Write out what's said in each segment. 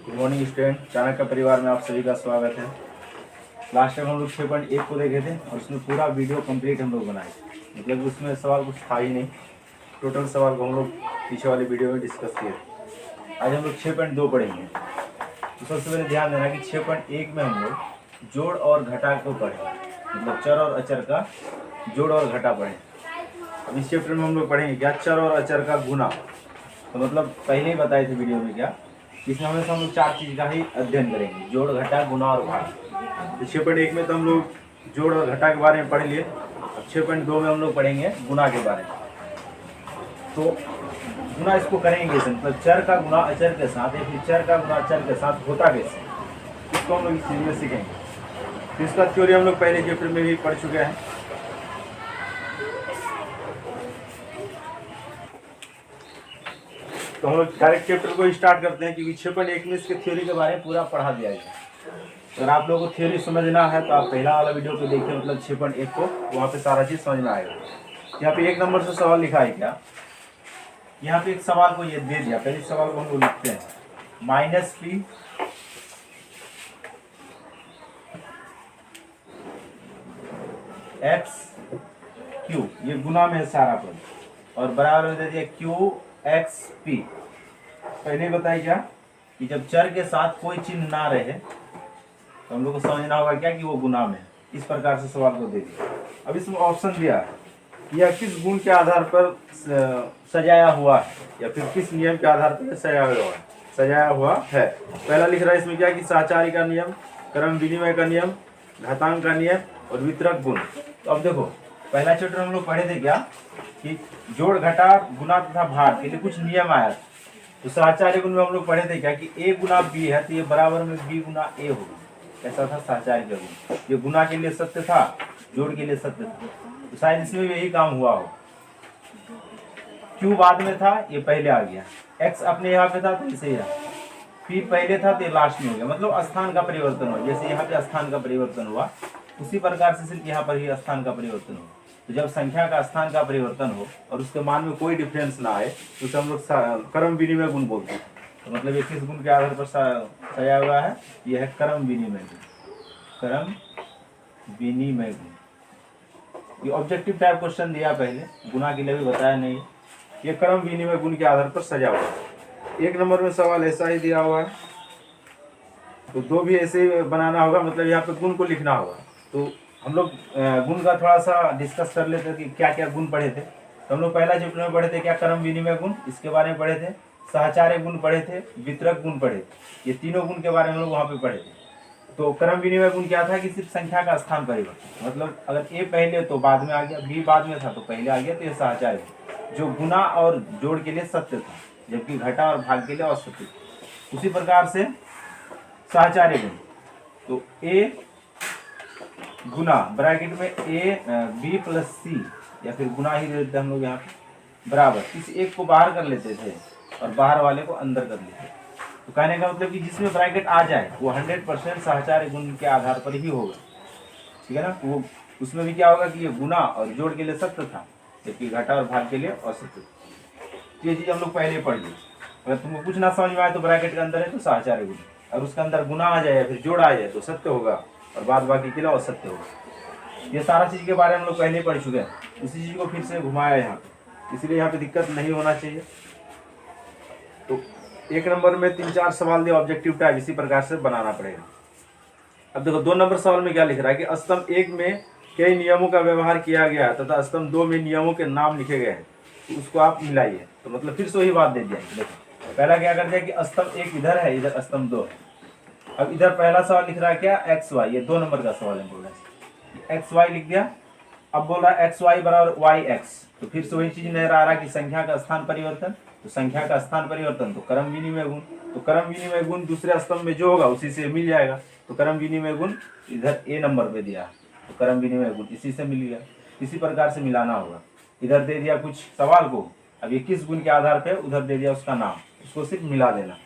Good morning student, Chanakya परिवार में आप सभी का स्वागत है। लास्ट टाइम हम लोग 6.1 को देखे थे और उसमें पूरा वीडियो कंप्लीट हम लोग बनाए, मतलब उसमें सवाल कुछ था ही नहीं। टोटल सवाल को हम लोग पीछे वाले वीडियो में डिस्कस किए। आज हम लोग 6.2 पढ़ेंगे। तो सबसे पहले ध्यान देना कि 6.1 में हम लोग जोड़ और घटा को पढ़ें, मतलब चर और अचर का जोड़ और घटा पढ़ें। अब इस चैप्टर में हम लोग पढ़ेंगे क्या, चर और अचर का गुना। तो मतलब पहले ही बताए थे वीडियो में क्या, इसमें हमेशा हम लोग 4 चीज़ का ही अध्ययन करेंगे, जोड़ घटा गुना और भाग। तो 6.1 में तो हम लोग जोड़ और घटा के बारे में पढ़ लिए। अब 6.2 में हम लोग पढ़ेंगे गुना के बारे में। तो गुना इसको करेंगे कैसे, मतलब चर का गुना अचर के साथ या फिर चर का गुना अचर के साथ होता कैसे, इसको हम लोग इस चीज़ में सीखेंगे। तो इसका थ्योरी हम लोग पहले चैप्टर में भी पढ़ चुके हैं। तो हम लोग डायरेक्ट चैप्टर को स्टार्ट करते हैं, क्योंकि 6.1 में इसके थ्योरी के बारे में पूरा पढ़ा दिया है। अगर आप लोगों को थ्योरी समझना है तो आप पहला वाला वीडियो को देखिए, मतलब 6.1 को, वहाँ पे सारा चीज़ समझ में आएगा। यहाँ पे 1 नंबर से सवाल लिखा है क्या, यहाँ पे एक सवाल को ये दे दिया। पहले सवाल को हम लोग लिखते हैं, -p x q, ये गुना में है सारा पद, और बराबर में दे दिया q x p। पहले बताइए क्या कि जब चर के साथ कोई चिन्ह ना रहे तो हम लोग को समझना होगा क्या कि वो गुना में। इस प्रकार से सवाल को दे दिया। अब इसमें ऑप्शन दिया है कि यह किस गुण के आधार पर सजाया हुआ है, या फिर किस नियम के आधार पर सजाया हुआ है। पहला लिख रहा है इसमें क्या कि सहचारी का नियम, क्रम विनिमय का नियम, घातांक का नियम और वितरक गुण। तो अब देखो, पहला चैप्टर हम लोग पढ़े थे क्या कि जोड़ घटा गुना तथा भाग के लिए कुछ नियम आया। तो सहचार्य गुण में हम लोग पढ़े थे क्या कि a गुना b है तो ये बराबर में b गुना a होगा। ऐसा था सहचार्य का गुण। ये गुना के लिए सत्य था, जोड़ के लिए सत्य था। तो शायद इसमें यही काम हुआ हो। q बाद में था, ये पहले आ गया। x अपने यहाँ पे था तो इसे यहाँ, p पहले था तो ये लास्ट में हो गया। मतलब स्थान का परिवर्तन हुआ। जैसे यहाँ पे स्थान का परिवर्तन हुआ उसी प्रकार से सिर्फ यहाँ पर ही स्थान का परिवर्तन हुआ। तो जब संख्या का स्थान का परिवर्तन हो और उसके मान में कोई डिफरेंस ना आए तो उसे हम लोग क्रम विनिमय गुण बोलते हैं। तो मतलब ये किस गुण के आधार पर सजाया हुआ है, यह है क्रम विनिमय गुण। क्रम विनिमय गुण, ये ऑब्जेक्टिव टाइप क्वेश्चन दिया पहले, गुना के लिए भी बताया नहीं। ये क्रम विनिमय गुण के आधार पर सजा हुआ है। 1 नंबर में सवाल ऐसा ही दिया हुआ है, तो 2 भी ऐसे बनाना होगा, मतलब यहाँ पे गुण को लिखना होगा। तो हम लोग गुण का थोड़ा सा डिस्कस कर लेते हैं कि क्या क्या गुण पढ़े थे। तो हम लोग पहला चैप्टर में पढ़े थे क्या, क्रम विनिमय गुण, इसके बारे में पढ़े थे। सहचार्य गुण पढ़े थे, वितरक गुण पढ़े थे। ये तीनों गुण के बारे में हम लोग वहाँ पे पढ़े थे। तो क्रम विनिमय गुण क्या था कि सिर्फ संख्या का स्थान परिवर्तन, मतलब अगर a पहले तो बाद में आ गया, b बाद में था तो पहले आ गया, तो ये सहचार्य जो गुना और जोड़ के लिए सत्य था, जबकि घटा और भाग के लिए असत्य था। उसी प्रकार से सहचार्य गुण, तो a गुना ब्रैकेट में a b प्लस c, या फिर गुना ही देते हम लोग यहाँ पे, बराबर इस एक को बाहर कर लेते थे और बाहर वाले को अंदर कर लेते। तो कहने का मतलब कि जिसमें ब्रैकेट आ जाए वो 100% सहचार्य गुण के आधार पर ही होगा, ठीक है ना। वो उसमें भी क्या होगा कि ये गुना और जोड़ के लिए सत्य था, जबकि घटा और भाग के लिए असत्य। तो ये चीज़ हम लोग पहले पढ़ ली। अगर तुमको कुछ ना समझ में आए तो ब्रैकेट के अंदर है तो सहचार्य गुण, और उसके अंदर गुना आ जाए या फिर जोड़ आ जाए तो सत्य होगा, और बाद बाकी के लिए असत्य होगा। ये सारा चीज़ के बारे में हम लोग पहले पढ़ चुके हैं। उसी चीज़ को फिर से घुमाया यहाँ पे, इसलिए यहाँ पे दिक्कत नहीं होना चाहिए। तो 1 नंबर में 3-4 सवाल दिए ऑब्जेक्टिव टाइप, इसी प्रकार से बनाना पड़ेगा। अब देखो 2 नंबर सवाल में क्या लिख रहा है कि स्तंभ 1 में कई नियमों का व्यवहार किया गया तथा स्तंभ 2 में नियमों के नाम लिखे गए हैं, तो उसको आप मिलाइए। तो मतलब फिर से वही बात दे दिया। देखो पहला क्या कर दिया कि स्तंभ 1 इधर है, इधर स्तंभ 2 है। अब इधर पहला सवाल लिख रहा है क्या, एक्स वाई, ये 2 नंबर का सवाल है, बोल रहा है एक्स वाई लिख दिया। अब बोल रहा है एक्स वाई बराबर वाई एक्स, तो फिर से वही चीज नजर आ रहा है कि संख्या का स्थान परिवर्तन, तो संख्या का स्थान परिवर्तन तो क्रम विनिमय गुण, तो क्रम विनिमय गुण दूसरे स्तंभ में जो होगा उसी से मिल जाएगा। तो क्रम विनिमय गुण इधर ए नंबर पे दिया, तो क्रम विनिमय गुण इसी से मिल गया। इसी प्रकार से मिलाना होगा। इधर दे दिया कुछ सवाल को, अब ये किस गुण के आधार पे, उधर दे दिया उसका नाम, उसको सिर्फ मिला देना,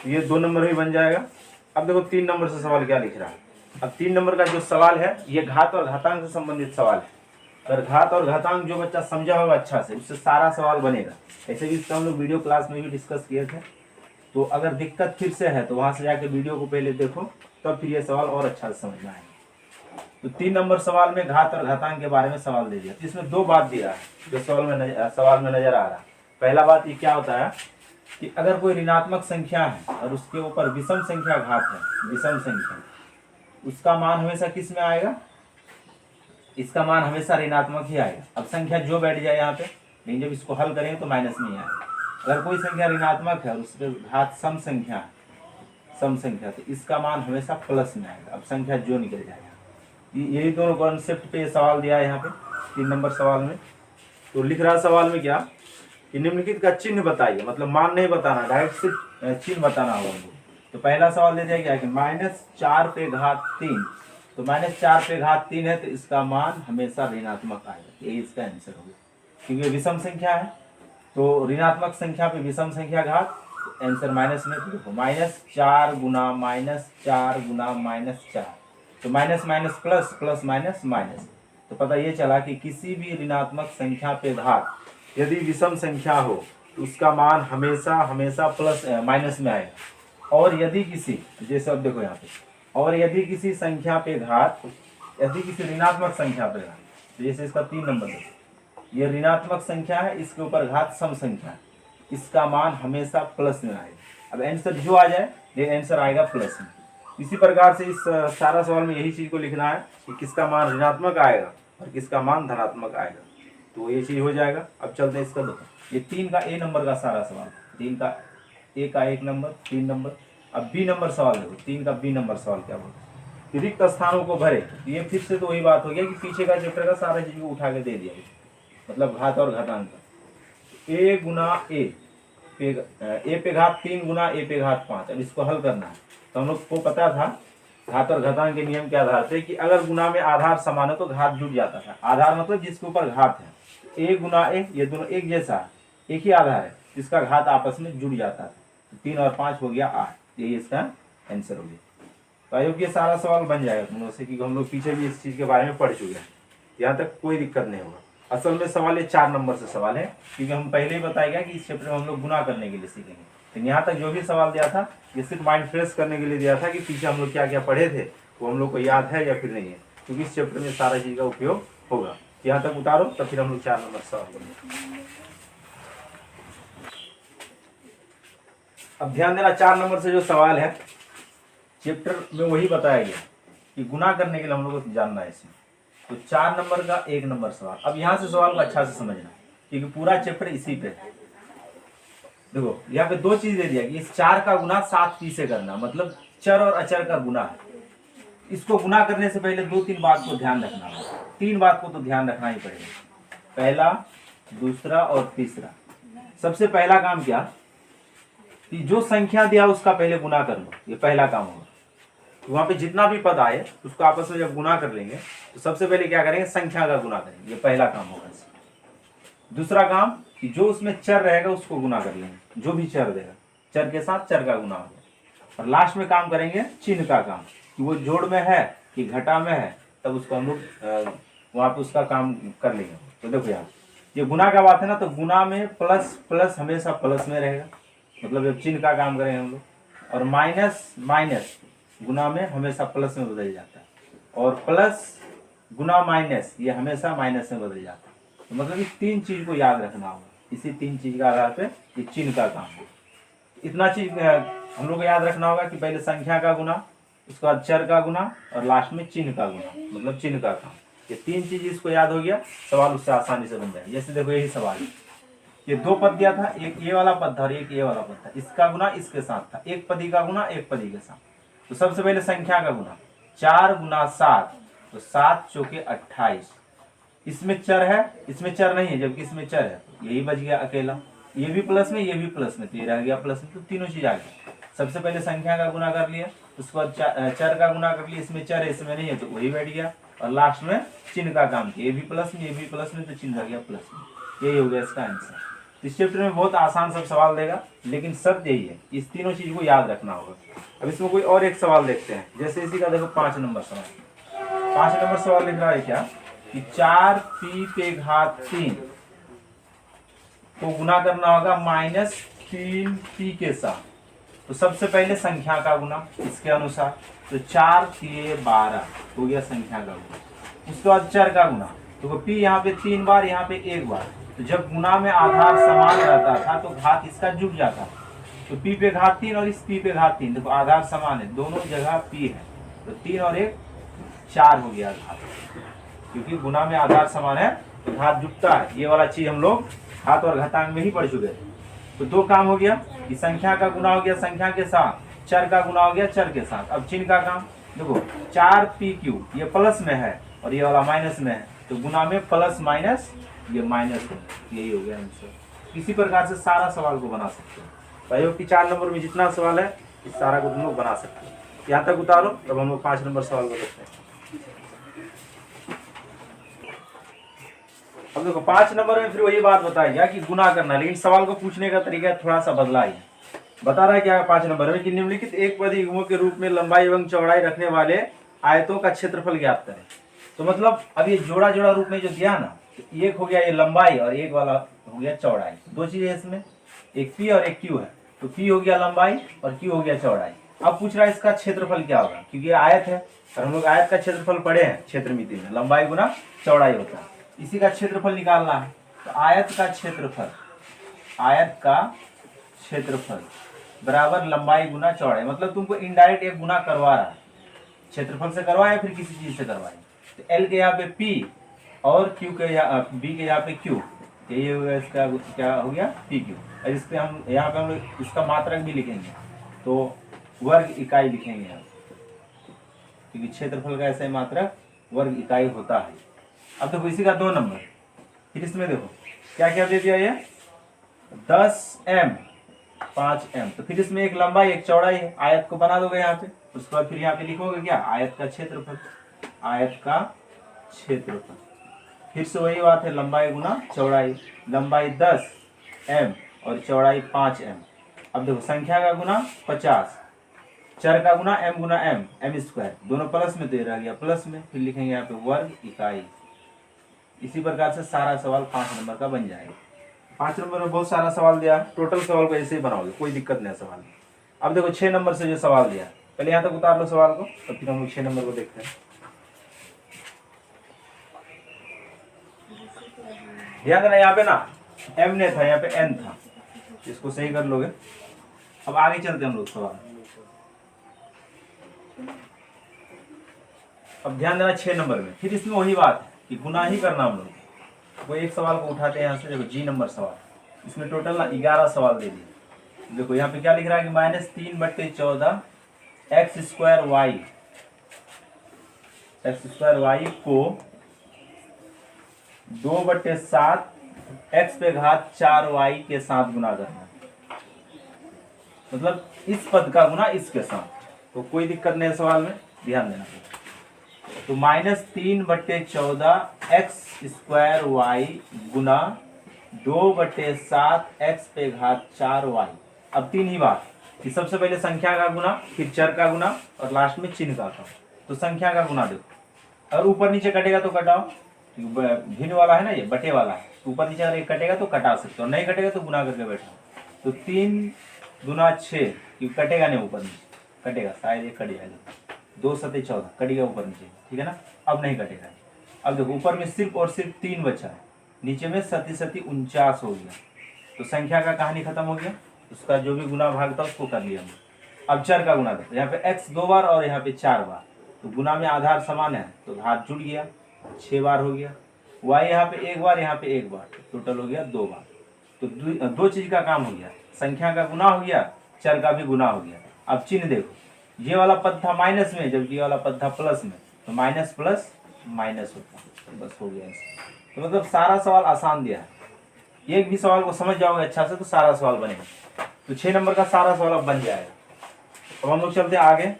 तो ये 2 नंबर भी बन जाएगा। अब देखो 3 नंबर से सवाल क्या लिख रहा है। अब 3 नंबर का जो सवाल है ये घात और घातांक से संबंधित सवाल है। अगर घात और घातांक जो बच्चा समझा होगा अच्छा से, उससे सारा सवाल बनेगा। ऐसे भी इसका हम लोग वीडियो क्लास में भी डिस्कस किए थे। तो अगर दिक्कत फिर से है तो वहां से जाके वीडियो को पहले देखो, तब फिर ये सवाल और अच्छा से समझ में आएगा। तो 3 नंबर सवाल में घात और घातांक के बारे में सवाल दे दिया। तो इसमें 2 बात दिया है जो सवाल में नजर आ रहा है। पहला बात ये क्या होता है कि अगर कोई ऋणात्मक संख्या है और उसके ऊपर विषम संख्या घात है, विषम संख्या, उसका मान हमेशा किस में आएगा? इसका मान हमेशा ऋणात्मक ही आएगा। अब संख्या जो बैठ जाए यहाँ पे, लेकिन जब इसको हल करेंगे तो माइनस में ही आएगा। अगर कोई संख्या ऋणात्मक है और उसके घात सम संख्या है, सम संख्या, तो इसका मान हमेशा प्लस में आएगा। अब संख्या जो निकल जाएगा। यही दोनों कॉन्सेप्ट पे सवाल दिया है यहाँ पे 3 नंबर सवाल में। तो लिख रहा सवाल में क्या कि निम्नलिखित का चिन्ह बताइए, मतलब मान नहीं बताना, डायरेक्ट सिर्फ चिन्ह बताना होगा हमको। तो पहला सवाल दे दिया क्या कि -4 पे घात 3, तो -4 पे घात 3 है तो इसका मान हमेशा ऋणात्मक आएगा। यही इसका आंसर होगा, क्योंकि विषम संख्या है तो ऋणात्मक संख्या पे विषम संख्या घात, आंसर माइनस में। तो देखो -4 गुना -4 गुना -4, तो minus minus plus, plus minus minus. तो पता ये चला कि किसी भी ऋणात्मक संख्या पे घात यदि विषम संख्या हो तो उसका मान हमेशा हमेशा प्लस माइनस में आएगा। और यदि किसी, जैसे अब देखो यहाँ पे, और यदि किसी संख्या पे घात, यदि किसी ऋणात्मक संख्या पे घात, तो जैसे इसका 3 नंबर है, ये ऋणात्मक संख्या है, इसके ऊपर घात सम संख्या है, इसका मान हमेशा प्लस में आएगा। अब आंसर जो आ जाए ये आंसर आएगा प्लस में। इसी प्रकार से इस सारा सवाल में यही चीज को लिखना है कि किसका मान ऋणात्मक आएगा और किसका मान धनात्मक आएगा, तो ये चीज हो जाएगा। अब चलते हैं इसका देखो, ये 3 का ए नंबर का सारा सवाल, 3 का ए का 1 नंबर, 3 नंबर। अब बी नंबर सवाल देखो, 3 का बी नंबर सवाल क्या बोलते हैं, रिक्त स्थानों को भरे। ये फिर से तो वही बात हो गया कि पीछे का चैप्टर का सारा चीज को उठा के दे दिया, मतलब घात और घातांक। ए गुना ए पे घात 3 गुना ए पे घात 5। अब इसको हल करना है तो हम लोग को पता था घात और घातांक के नियम के आधार से कि अगर गुना में आधार समान हो तो घात जुड़ जाता था। आधार मतलब जिसके ऊपर घात है, ए गुना ए, ये दोनों एक जैसा है, एक ही आधार है, जिसका घात आपस में जुड़ जाता था। 3 और 5 हो गया 8, यही इसका आंसर हो गया। तो आयोग ये सारा सवाल बन जाएगा तुम लोग से, क्योंकि हम लोग पीछे भी इस चीज के बारे में पढ़ चुके हैं, यहाँ तक कोई दिक्कत नहीं होगा। असल में सवाल ये 4 नंबर से सवाल है, क्योंकि हम पहले ही बताया गया कि इस चैप्टर में हम लोग गुना करने के लिए सीखेंगे। तो यहाँ तक जो भी सवाल दिया था ये सिर्फ माइंड फ्रेश करने के लिए दिया था कि पीछे हम लोग क्या क्या पढ़े थे वो हम लोग को याद है या फिर नहीं है, क्योंकि इस चैप्टर में सारा चीज का उपयोग होगा। यहाँ तक उतारो तब फिर हम लोग 4 नंबर सवाल करेंगे। अब ध्यान देना, 4 नंबर से जो सवाल है चैप्टर में वही बताया गया कि गुना करने के लिए हम लोग को जानना है इसमें। तो 4 नंबर का 1 नंबर सवाल। अब यहाँ से सवाल को अच्छा से समझना, क्योंकि पूरा चैप्टर इसी पे है। देखो यहाँ पे 2 चीज दे दिया कि इस 4 का गुना 7 पी से करना, मतलब चर और अचर का गुना है। इसको गुना करने से पहले 2-3 बात को ध्यान रखना होगा, 3 बात को तो ध्यान रखना ही पड़ेगा। पहला, दूसरा और तीसरा। सबसे पहला काम क्या कि जो संख्या दिया उसका पहले गुना कर लो, ये पहला काम होगा। तो वहां पे जितना भी पद आए उसको आपस में जब गुना कर लेंगे तो सबसे पहले क्या करेंगे, संख्या का गुना करेंगे, ये पहला काम होगा। दूसरा काम कि जो उसमें चर रहेगा उसको गुना कर लेंगे, जो भी चर देगा चर के साथ चर का गुना होगा। और लास्ट में काम करेंगे चिन्ह का काम, कि वो जोड़ में है कि घटा में है, तब उसको हम लोग वहां पे उसका काम कर लेंगे। तो देखो यार ये गुना का बात है ना, तो गुना में प्लस प्लस हमेशा प्लस में रहेगा, मतलब जब चिन्ह का काम करेंगे हम लोग। और माइनस माइनस गुना में हमेशा प्लस में बदल जाता है, और प्लस गुना माइनस ये हमेशा माइनस में बदल जाता है। तो मतलब इस 3 चीज को याद रखना होगा, इसी 3 चीज का आधार पे ये चिन्ह का काम है। इतना चीज हम लोग को याद रखना होगा कि पहले संख्या का गुना, उसके बाद चर का गुना और लास्ट में चिन्ह का गुना, मतलब चिन्ह का काम। ये 3 चीज इसको याद हो गया, सवाल उससे आसानी से बन जाएगा। जैसे देखो यही सवाल है, ये 2 पद दिया था, एक ये वाला पद था और एक ये वाला पद था, इसका गुना इसके साथ था, एक पदी का गुना एक पदी के साथ। तो सबसे पहले संख्या का गुना 4 गुना 7, तो 7 चौके 28। इसमें चर है, इसमें चर नहीं है, जबकि इसमें चर है, यही बच गया अकेला। ये भी प्लस में, ये भी प्लस में, तो ये रह गया प्लस में, तो तीनों चीज आ गई। सबसे पहले संख्या का गुना कर लिया, उसके बाद चर का गुना कर लिया, इसमें चर है इसमें नहीं है तो वही बैठ गया, और लास्ट में चिन्ह का काम किया, ये भी प्लस में ये भी प्लस में, तो चिन्ह रह गया प्लस में। यही हो गया इसका आंसर। इस चैप्टर में बहुत आसान सब सवाल देगा, लेकिन शर्त यही है इस तीनों चीज को याद रखना होगा। अब इसमें कोई और एक सवाल देखते हैं, जैसे इसी का देखो 5 नंबर सवाल। 5 नंबर सवाल लिख रहा है क्या कि 4 पी पे घात 3 को गुना करना होगा -3 पी के साथ। तो सबसे पहले संख्या का गुना इसके अनुसार, तो 4 3 12 हो गया संख्या का गुना। उसके बाद चर का गुना, तो पी यहाँ पे 3 बार, यहाँ पे 1 बार। तो जब गुना में आधार समान रहता था तो घात इसका जुड़ जाता, तो पी पे घात 3 और इस पी पे घात 3, देखो आधार समान है, दोनों जगह पी है, तो 3 और 1 4 हो गया घात। क्योंकि गुना में आधार समान है तो घात जुटता है। ये वाला चीज हम लोग घात और घातांक में ही पढ़ चुके थे। तो दो काम हो गया कि संख्या का गुना हो गया संख्या के साथ, चर का गुना हो गया चर के साथ। अब चिन्ह का काम देखो, 4pq ये प्लस में है और ये वाला माइनस में है, तो गुना में प्लस माइनस ये माइनस है, यही हो गया आंसर। इसी प्रकार से सारा सवाल को बना सकते हैं। प्रयोग की 4 नंबर में जितना सवाल है इस सारा को तुम लोग बना सकते हैं। यहाँ तक उतारो, तब हम लोग 5 नंबर सवाल को देखते हैं। अब देखो 5 नंबर में फिर वही बात बताई गया कि गुना करना, लेकिन सवाल को पूछने का तरीका थोड़ा सा बदला ही। बता रहा है क्या 5 नंबर में कि निम्नलिखित एक पद युग्मों के रूप में लंबाई एवं चौड़ाई रखने वाले आयतों का क्षेत्रफल ज्ञात करें। तो मतलब अब ये जोड़ा जोड़ा रूप में जो दिया ना, तो एक हो गया ये लंबाई और एक वाला हो गया चौड़ाई। दो चीजें इसमें, एक पी और एक क्यू है, तो पी हो गया लंबाई और क्यू हो गया चौड़ाई। अब पूछ रहा है इसका क्षेत्रफल क्या होगा, क्योंकि आयत है और हम लोग आयत का क्षेत्रफल पढ़े हैं क्षेत्रमिति में, लंबाई गुना चौड़ाई होता है। इसी का क्षेत्रफल निकालना है, तो आयत का क्षेत्रफल बराबर लंबाई गुना चौड़ाई। मतलब तुमको इनडायरेक्ट एक गुना करवा रहा है, क्षेत्रफल से करवाए फिर किसी चीज से करवाए। तो एल के यहाँ पे पी और क्यू के बी के यहाँ पे क्यू, यही हो गया इसका क्या हो गया पी क्यू। और इस पे हम यहाँ पे हम लोग इसका मात्रक भी लिखेंगे, तो वर्ग इकाई लिखेंगे हम, क्योंकि क्षेत्रफल का ऐसा मात्रक वर्ग इकाई होता है। अब देखो इसी का 2 नंबर, फिर इसमें देखो क्या क्या दे दिया, ये 10m 5m, तो फिर इसमें एक लंबाई एक चौड़ाई है, आयत को बना दोगे यहाँ पे। उसके बाद फिर यहाँ पे लिखोगे क्या, आयत का क्षेत्रफल, फिर से वही बात है, लंबाई गुना चौड़ाई, लंबाई 10m और चौड़ाई 5m। अब देखो संख्या का गुना 50, चर का गुना m गुना m स्क्वायर, दोनों प्लस में तो ये रह गया प्लस में, फिर लिखेंगे यहाँ पे वर्ग इकाई। इसी प्रकार से सारा सवाल 5 नंबर का बन जाएगा। 5 नंबर में बहुत सारा सवाल दिया, टोटल सवाल को ऐसे ही बनाओगे, कोई दिक्कत नहीं है सवाल में। अब देखो 6 नंबर से जो सवाल दिया, पहले यहाँ तक उतार लो सवाल को, तो फिर हम लोग 6 नंबर को देखते हैं। ध्यान देना, यहाँ पे ना m ने था, यहाँ पे n था, इसको सही कर लोगे। अब आगे चलते हैं हम लोग सवाल। अब ध्यान देना 6 नंबर में, फिर इसमें वही बात है कि गुना ही करना हम लोग। वो एक सवाल को उठाते हैं यहाँ से, देखो जी नंबर सवाल, इसमें टोटल ना 11 सवाल दे दिए। देखो यहाँ पे क्या लिख रहा है कि -3/14 x स्क्वायर y को 2/7 x पे घात 4y के साथ गुना करना। मतलब इस पद का गुना इसके साथ, तो कोई दिक्कत नहीं है सवाल में, ध्यान देना। तो -3/14 x स्क्वायर y गुना 2/7 x पे घात 4y। अब 3 ही बात कि सबसे पहले संख्या का गुना, फिर चर का गुना और लास्ट में चिन्ह का काम। तो संख्या का गुना देखो, अगर ऊपर नीचे कटेगा तो कटाओ, भिन्न वाला है ना, ये बटे वाला है, तो ऊपर नीचे अगर एक कटेगा तो कटा सकते हो, नहीं कटेगा तो गुना करके बैठो। तो 3 गुना 6, कटेगा नहीं, ऊपर नीचे कटेगा, शायद एक कट जाएगा, 2 7 14 कटेगा ऊपर नीचे, ठीक है ना। अब नहीं कटेगा। अब देखो ऊपर में सिर्फ और सिर्फ 3 बचा है, नीचे में 7 7 49 हो गया। तो संख्या का कहानी खत्म हो गया, उसका जो भी गुना भाग था उसको कर लिया हमने। अब चर का गुना देखो, यहाँ पे x 2 बार और यहाँ पे 4 बार, तो गुना में आधार समान है तो घात जुड़ गया, 6 बार हो गया। y यहाँ पे 1 बार, यहाँ पे 1 बार, टोटल हो गया 2 बार। तो दो चीज का काम हो गया, संख्या का गुना हो गया, चर का भी गुना हो गया। अब चिन्ह देखो, ये वाला पद था माइनस में, जबकि ये वाला पद था प्लस में, तो माइनस प्लस माइनस होता, तो बस हो गया इससे। तो मतलब सारा सवाल आसान दिया है, एक भी सवाल को समझ जाओगे अच्छा से तो सारा सवाल बनेगा। तो 6 नंबर का सारा सवाल अब बन जाएगा। अब हम लोग चलते हैं आगे।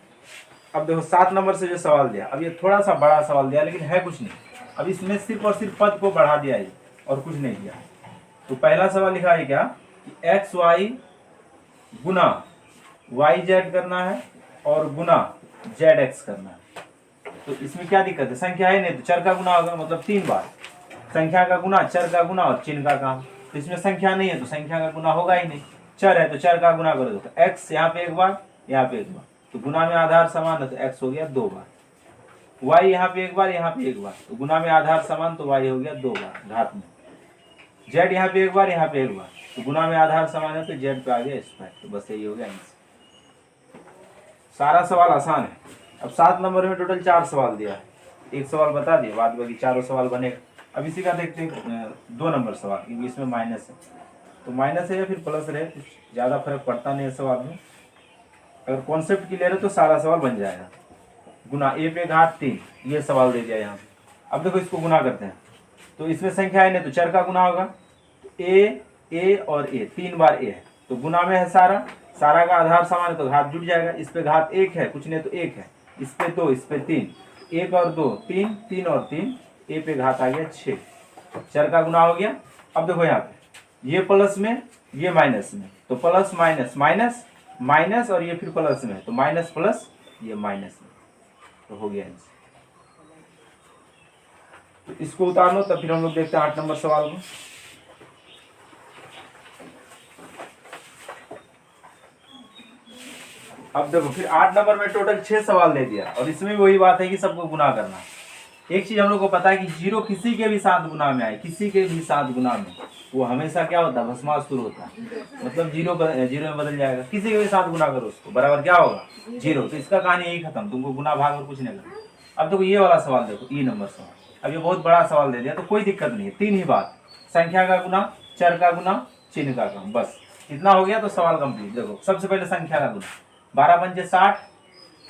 अब देखो 7 नंबर से जो सवाल दिया, अब ये थोड़ा सा बड़ा सवाल दिया, लेकिन है कुछ नहीं। अब इसमें सिर्फ और सिर्फ पद को बढ़ा दिया है और कुछ नहीं दिया। तो पहला सवाल लिखा है क्या, एक्स वाई गुना वाई जेड करना है और गुना जेड एक्स करना है। तो इसमें क्या दिक्कत है, संख्या है नहीं तो चर का गुना होगा, मतलब 3 बार संख्या का गुना, चर का गुना और चिन्ह का काम। तो इसमें संख्या नहीं है तो संख्या का गुना होगा ही नहीं, चर है तो चर का गुना करो, देखो एक्स यहाँ पे एक बार, यहाँ पे एक बार, तो गुना में आधार समान है तो एक्स हो गया 2 बार, वाई यहाँ पे एक बार, यहाँ पे एक बार, तो गुना में आधार समान तो वाई हो गया 2 बार घात में, जेड यहाँ पे एक बार, यहाँ पे एक बार, तो गुना में आधार समान है तो जेड पे आ गया स्क्वायर, तो बस यही हो गया आंसर। सारा सवाल आसान है। अब 7 नंबर में टोटल 4 सवाल दिया है, एक सवाल बता दिया, बाद बाकी चारों सवाल बनेगा। अब इसी का देखते हैं 2 नंबर सवाल, क्योंकि इसमें माइनस है, तो माइनस है या फिर प्लस रहे कुछ ज़्यादा फर्क पड़ता नहीं है सवाल में। अगर कॉन्सेप्ट क्लियर है तो सारा सवाल बन जाएगा। गुना ए पे घात 3, ये सवाल दे दिया यहाँ पे। अब देखो इसको गुना करते हैं, तो इसमें संख्या है नहीं तो चर का गुना होगा, ए और ए 3 बार ए है, तो गुना में है सारा, सारा का आधार समान है तो घात जुड़ जाएगा, इस पे घात 1 है, कुछ नहीं तो 1 है, इस पे 2, इस पे 3, 1 और 2 3, 3 और 3, ए पे घात आ गया 6, चर का गुना हो गया। अब देखो यहाँ पे ये प्लस में, ये माइनस में, तो प्लस माइनस माइनस माइनस, और ये फिर प्लस में, तो माइनस प्लस, ये माइनस में, तो हो गया आंसर। तो इसको उतार लो, तब फिर हम लोग देखते हैं 8 नंबर सवाल को। अब देखो फिर 8 नंबर में टोटल 6 सवाल दे दिया, और इसमें वही बात है कि सबको गुना करना है। एक चीज हम लोग को पता है कि जीरो किसी के भी साथ गुना में आए, किसी के भी साथ गुना में, वो हमेशा क्या होता है, भस्मासुर होता है, मतलब जीरो में बदल जाएगा। किसी के भी साथ गुना करो उसको, बराबर क्या होगा, जीरो। तो इसका कहानी यही खत्म, तुमको गुना भाग और कुछ नहीं करना। अब देखो ये वाला सवाल देखो, ई नंबर सवाल। अब ये बहुत बड़ा सवाल दे दिया, तो कोई दिक्कत नहीं है, 3 ही बात, संख्या का गुना, चर का गुना, चिन्ह का गुना, बस इतना हो गया तो सवाल कंप्लीट। देखो सबसे पहले संख्या का गुना, 12 पंजे 60,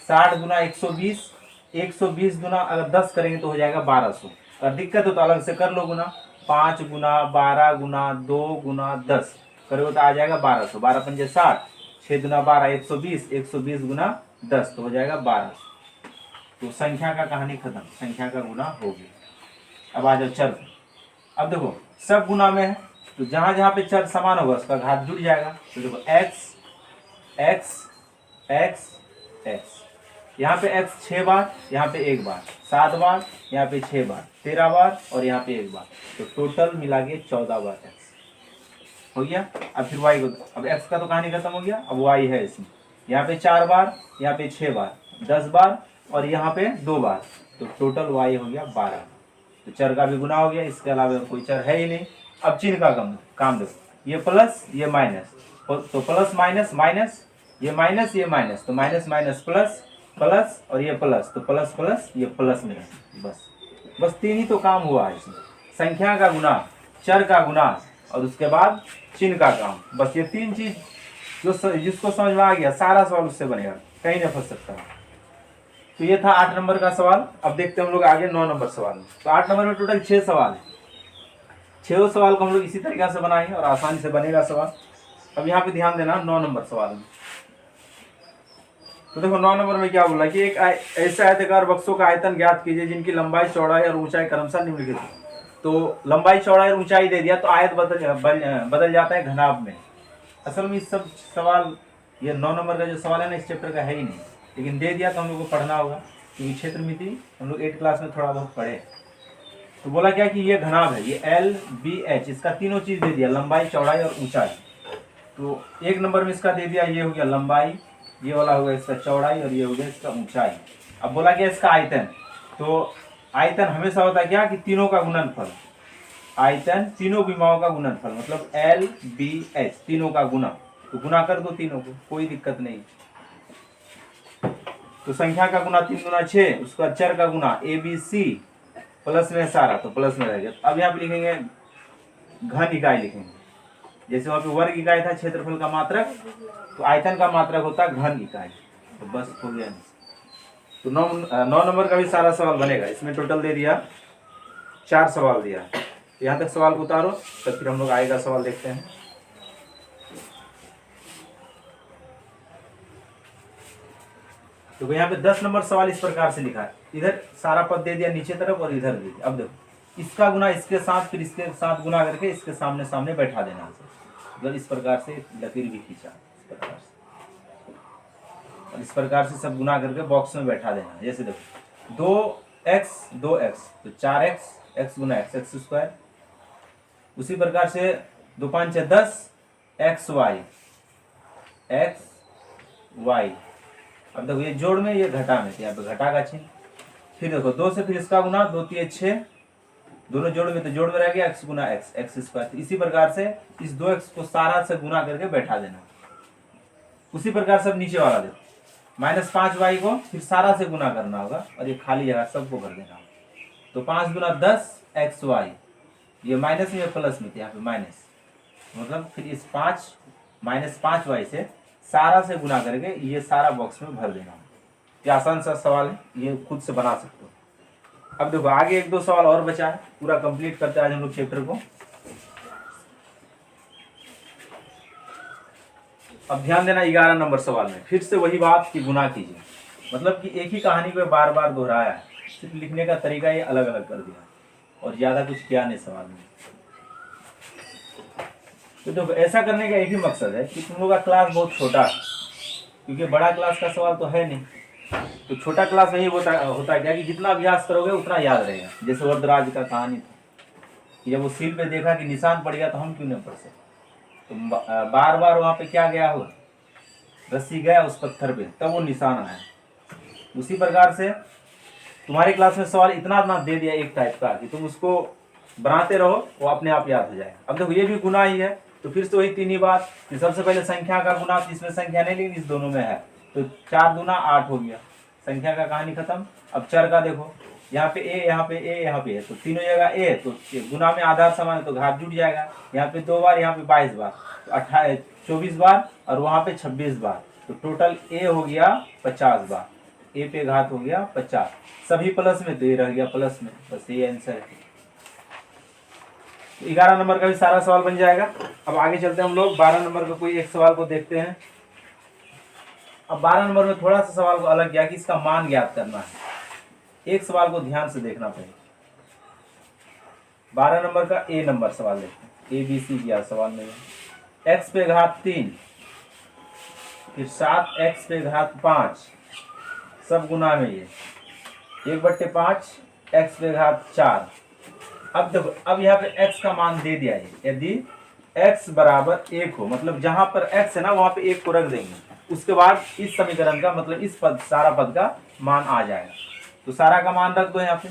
60 गुना 120, 120 गुना अगर 10 करेंगे तो हो जाएगा 1200। अगर दिक्कत हो तो अलग से कर लो गुना, 5 गुना 12 गुना 2 गुना 10 करोगे तो आ जाएगा 1200, 12 पंजे 60, 6 गुना 12 120, 120 गुना 10 तो हो जाएगा 1200। तो संख्या का कहानी खत्म, संख्या का गुना हो गया। अब आ जाओ चर पे। अब देखो सब गुना में है, तो जहां जहां पे चर समान होगा उसका घात जुड़ जाएगा। तो देखो x x x x, यहाँ पे x 6 बार, यहाँ पे 1 बार, 7 बार, यहाँ पे 6 बार, 13 बार, और यहाँ पे 1 बार, तो टोटल मिला के 14 बार x हो गया। अब फिर y को, अब x का तो कहानी खत्म हो गया, अब y है इसमें, यहाँ पे 4 बार, यहाँ पे 6 बार, 10 बार, और यहाँ पे 2 बार, तो टोटल y हो गया 12। तो चर का भी गुना हो गया, इसके अलावा कोई चर है ही नहीं। अब चिन्ह का काम देखो, ये प्लस ये माइनस, तो प्लस माइनस माइनस, ये माइनस ये माइनस, तो माइनस माइनस प्लस, प्लस और ये प्लस, तो प्लस प्लस ये प्लस में, बस 3 ही तो काम हुआ है इसमें, संख्या का गुना, चर का गुना, और उसके बाद चिन्ह का काम। बस ये 3 चीज जो जिसको समझ में आ गया सारा सवाल उससे बनेगा, कहीं नहीं फंस सकता। तो ये था 8 नंबर का सवाल। अब देखते हैं हम लोग आगे 9 नंबर सवाल में। तो 8 नंबर में टोटल 6 सवाल है, 6 सवाल को हम लोग इसी तरीके से बनाएंगे और आसानी से बनेगा सवाल। अब यहाँ पे ध्यान देना 9 नंबर सवाल में। तो देखो 9 नंबर में क्या बोला कि एक ऐसे आयताकार बक्सों का आयतन ज्ञात कीजिए जिनकी लंबाई चौड़ाई और ऊंचाई क्रमशः निम्नलिखित है। तो लंबाई चौड़ाई और ऊंचाई दे दिया, तो आयत बदल जाता है घनाभ में। असल में इस सब सवाल, ये 9 नंबर का जो सवाल है ना, इस चैप्टर का है ही नहीं, लेकिन दे दिया तो हम लोग को पढ़ना होगा, क्योंकि क्षेत्रमिति हम लोग 8 क्लास में थोड़ा बहुत पढ़े। तो बोला क्या कि ये घनाभ है, ये L B H, इसका तीनों चीज दे दिया, लंबाई चौड़ाई और ऊंचाई। तो 1 नंबर में इसका दे दिया, ये हो गया लंबाई, ये वाला हो गया इसका चौड़ाई, और ये हो गया इसका ऊंचाई। अब बोला क्या इसका आयतन, तो आयतन हमेशा होता है क्या कि तीनों का गुणनफल, आयतन तीनों विमाओं का गुणनफल, मतलब L B H तीनों का गुना, तो गुना कर दो तीनों को, कोई दिक्कत नहीं। तो संख्या का गुना 3 गुना 6, उसका चर का गुना ABC प्लस में सारा, तो प्लस में रह गया। अब यहाँ पे लिखेंगे घन इकाई लिखेंगे, जैसे वहां पे वर्ग इकाई था क्षेत्रफल का मात्रक, तो आयतन का मात्रक होता है घन इकाई। तो बस हो गया। तो 9 नंबर का भी सारा सवाल बनेगा। इसमें टोटल दे दिया 4 सवाल दिया, यहाँ तक सवाल को उतारो, तब फिर हम लोग आगे का सवाल देखते हैं। तो यहाँ पे 10 नंबर सवाल इस प्रकार से लिखा है, इधर सारा पद दे दिया नीचे तरफ और इधर दे दिया। अब देखो इसका गुना इसके साथ, फिर इसके साथ गुना करके इसके सामने सामने बैठा देना, मतलब इस प्रकार से लकीर भी खींचा इस प्रकार से, और इस प्रकार से सब गुना करके बॉक्स में बैठा देना। जैसे देखो 2x 2x, तो 4x, x गुना x, x स्क्वायर। उसी प्रकार से 2 5 10 xy, एक्स वाई। अब देखो ये जोड़ में ये घटा में, तो यहाँ पे घटा का चिन्ह। फिर देखो 2 से फिर इसका गुना, 2 3 6, दोनों जोड़ में, तो जोड़ में रह गया x गुना एक्स, एक्स स्क्वायर। तो इसी प्रकार से इस 2x को सारा से गुना करके बैठा देना। उसी प्रकार सब नीचे वाला देखो, -5y को फिर सारा से गुना करना होगा और ये खाली जगह सबको भर देना। तो 5 गुना 10 xy, ये माइनस में प्लस में, यहाँ पे माइनस, मतलब फिर इस 5 -5y से सारा से गुना करके ये सारा बॉक्स में भर देना। ये आसान सा सवाल है, ये खुद से बना सकते हो। अब देखो आगे 1 2 सवाल और बचा है, पूरा कंप्लीट करते हैं आज हम लोग चैप्टर को। अब ध्यान देना 11 नंबर सवाल में फिर से वही बात कि गुना कीजिए, मतलब कि एक ही कहानी को बार बार दोहराया है, सिर्फ लिखने का तरीका ये अलग अलग कर दिया और ज्यादा कुछ किया नहीं सवाल में। तो देखो ऐसा करने का एक ही मकसद है कि तुम लोग का क्लास बहुत छोटा है, क्योंकि बड़ा क्लास का सवाल तो है नहीं। तो छोटा क्लास में ही होता क्या कि जितना अभ्यास करोगे उतना याद रहेगा। जैसे वरदराज का कहानी था कि जब वो सील पे देखा कि निशान पड़ गया तो हम क्यों नहीं पढ़ सकते, तो बार बार वहां पे क्या गया होगा, रस्सी गया उस पत्थर पे, तब वो निशान आया। उसी प्रकार से तुम्हारी क्लास में सवाल इतना दे दिया एक टाइप का कि तुम उसको बनाते रहो, वो अपने आप याद हो जाएगा। अब देखो ये भी गुना ही है, तो फिर से वही 3 ही बात कि सबसे पहले संख्या का गुना, इसमें संख्या नहीं लेकिन इस दोनों में है, तो 4 दूना 8 हो गया, संख्या का कहानी खत्म। अब चर का देखो, यहाँ पे ए, यहाँ पे ए, यहाँ पे है, तो तीनों जगह ए, तो गुना में आधार समान है तो घात जुट जाएगा। यहाँ पे 2 बार, यहाँ पे 22 बार, तो 24 बार और वहाँ पे 26 बार, तो टोटल ए हो गया 50 बार, ए पे घात हो गया 50, सभी प्लस में, तो ये रह गया प्लस में, बस ये आंसर है। 11 नंबर का भी सारा सवाल बन जाएगा। अब आगे चलते हैं हम लोग 12 नंबर का कोई एक सवाल को देखते हैं। अब 12 नंबर में थोड़ा सा सवाल को अलग किया कि इसका मान ज्ञात करना है। एक सवाल को ध्यान से देखना पड़ेगा। 12 नंबर का ए नंबर सवाल देखते हैं, ABC किया सवाल में, x पे घात 3 फिर 7x पे घात 5 सब गुना में, ये 1/5 x पे घात 4। अब देखो अब यहाँ पे x का मान दे दिया है, यदि x बराबर 1 हो, मतलब जहां पर x है ना वहां पे 1 को रख देंगे, उसके बाद इस समीकरण का मतलब इस पद, सारा पद का मान आ जाएगा। तो सारा का मान रख दो यहाँ पे,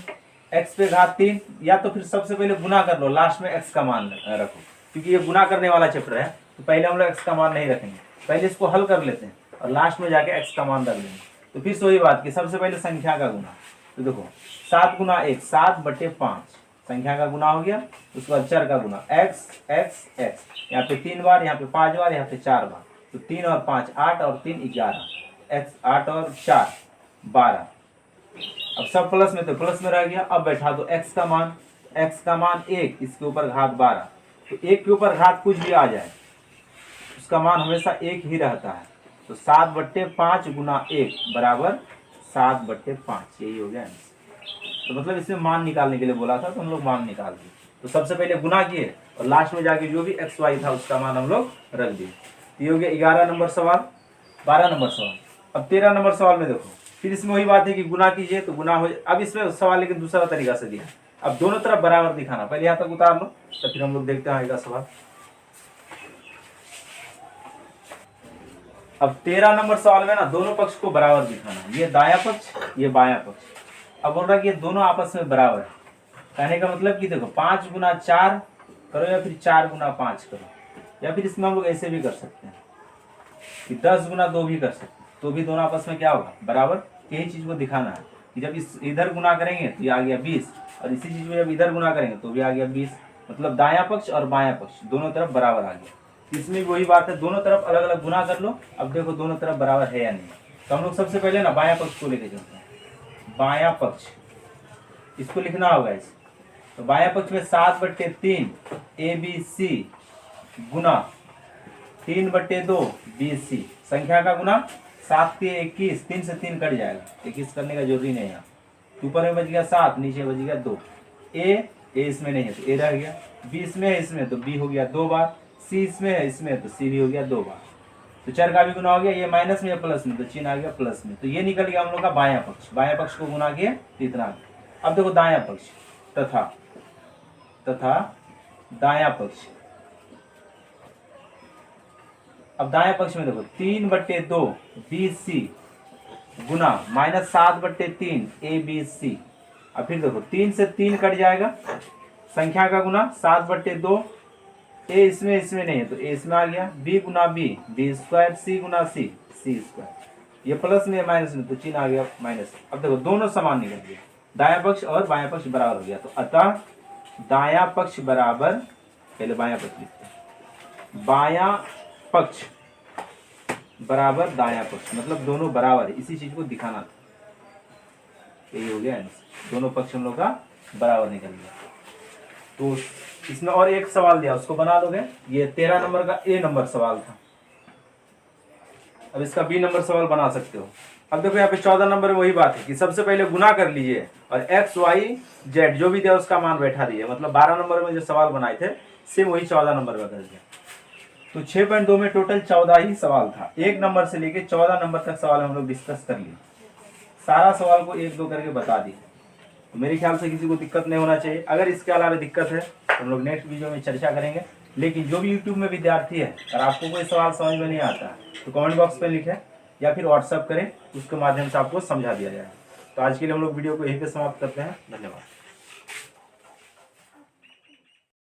x पे घात 3, या तो फिर सबसे पहले गुना कर लो, लास्ट में x का मान रखो, क्योंकि ये गुना करने वाला चैप्टर है, तो पहले हम लोग x का मान नहीं रखेंगे, पहले इसको हल कर लेते हैं और लास्ट में जाके x का मान रख लेंगे। तो फिर से वही बात कि सबसे पहले संख्या का गुना, तो देखो 7 गुना 1 7/5 संख्या का गुना हो गया, उसके बाद चर का गुना x x x, यहाँ पे 3 बार, यहाँ पे 5 बार, यहाँ पे 4 बार, तो 3 और 5 8 और 3 11, x 8 और 4 12। अब सब प्लस में, तो प्लस में रह गया। अब बैठा दो x का मान, x का मान 1, इसके ऊपर घात 12, तो 1 के ऊपर घात कुछ भी आ जाए उसका मान हमेशा 1 ही रहता है, तो 7/5 गुना 1 बराबर 7/5, यही हो गया। तो मतलब इसमें मान निकालने के लिए बोला था, तो हम लोग मान निकाल दिए। तो सबसे पहले गुना किए और लास्ट में जाके जो भी एक्स वाई था उसका मान हम लोग रख दिए। ये हो गया 11 नंबर सवाल। 12 नंबर सवाल। अब 13 नंबर सवाल में देखो, फिर इसमें वही बात है कि गुना कीजिए तो गुना हो। अब इसमें सवाल लेकिन दूसरा तरीका से दिया, अब दोनों तरफ बराबर दिखाना। पहले यहाँ तक उतार लो, तो फिर हम लोग देखते हैं आएगा सवाल। अब 13 नंबर सवाल में ना दोनों पक्ष को बराबर दिखाना, ये दायां पक्ष ये बायां पक्ष। अब बोल रहा है कि ये दोनों आपस में बराबर है, कहने का मतलब कि देखो 5 गुना 4 करो या फिर 4 गुना 5 करो, या फिर इसमें हम लोग ऐसे भी कर सकते हैं कि 10 गुना 2 भी कर सकते हैं, तो भी दोनों आपस में क्या होगा बराबर। यही चीज को दिखाना है कि जब इस इधर गुना करेंगे तो ये आ गया 20, और इसी चीज को जब इधर गुना करेंगे तो भी आ गया 20, मतलब दायां पक्ष और बायां पक्ष दोनों तरफ बराबर आ गया। इसमें वही बात है, दोनों तरफ अलग अलग गुना कर लो। अब देखो दोनों तरफ बराबर है या नहीं, तो हम लोग सबसे पहले ना बायां पक्ष को लेके चलते हैं। बायां पक्ष इसको लिखना होगा इसे, तो बायां पक्ष में 7/3 ABC गुना 3/2 BC, संख्या का गुना 7 के 21, 3 से 3 कट जाएगा, 21 करने का जरूरी नहीं है। ऊपर में बच गया 7, नीचे बच गया 2। ए इसमें नहीं है तो ए रह गया, B इसमें है इसमें तो B हो गया 2 बार, C इसमें है इसमें तो C भी हो गया 2 बार। तो चर का भी गुना हो गया, ये माइनस में या प्लस में, तो चिन्ह आ गया प्लस में, तो ये निकल गया हम लोग का बायां पक्ष। बायां पक्ष को गुना किए तो इतना। अब देखो दायां पक्ष तथा दायां पक्ष, अब दाएं पक्ष में देखो 3/2 BC गुना -7/3 ABC। अब फिर देखो 3 से 3 कट जाएगा, संख्या का गुना 7/2, ए इसमें नहीं है तो ए इसमें आ गया, बी गुना बी B², सी गुना सी C², ये प्लस में माइनस में तो चिन्ह आ गया माइनस। अब देखो दोनों समान निकल गए, दायां पक्ष और बायां पक्ष बराबर हो गया, तो अतः दायां पक्ष बराबर, पहले बायां पक्ष लिखते हैं, बायां पक्ष बराबर दायां पक्ष, मतलब दोनों बराबर है, इसी चीज को दिखाना था। यही हो गया आंसर, दोनों पक्ष हम लोग का बराबर निकल गया। तो इसमें और एक सवाल दिया, उसको बना लोगे। ये 13 नंबर का ए नंबर सवाल था। अब इसका बी नंबर सवाल बना सकते हो। अब देखो यहाँ पे 14 नंबर में वही बात है कि सबसे पहले गुना कर लीजिए और x y z जो भी दिया उसका मान बैठा दीजिए। मतलब 12 नंबर में जो सवाल बनाए थे सेम वही 14 नंबर में कर दिया। तो 6.2 में टोटल 14 ही सवाल था। 1 नंबर से लेके 14 नंबर तक सवाल हम लोग डिस्कस कर लिए, सारा सवाल को 1-2 करके बता दिए। तो मेरे ख्याल से किसी को दिक्कत नहीं होना चाहिए। अगर इसके अलावा दिक्कत है तो हम लोग नेक्स्ट वीडियो में चर्चा करेंगे। लेकिन जो भी यूट्यूब में विद्यार्थी है, अगर आपको कोई सवाल समझ में नहीं आता तो कमेंट बॉक्स में लिखें या फिर व्हाट्सअप करें, उसके माध्यम से आपको समझा दिया जाए। तो आज के लिए हम लोग वीडियो को यहीं पे समाप्त करते हैं। धन्यवाद।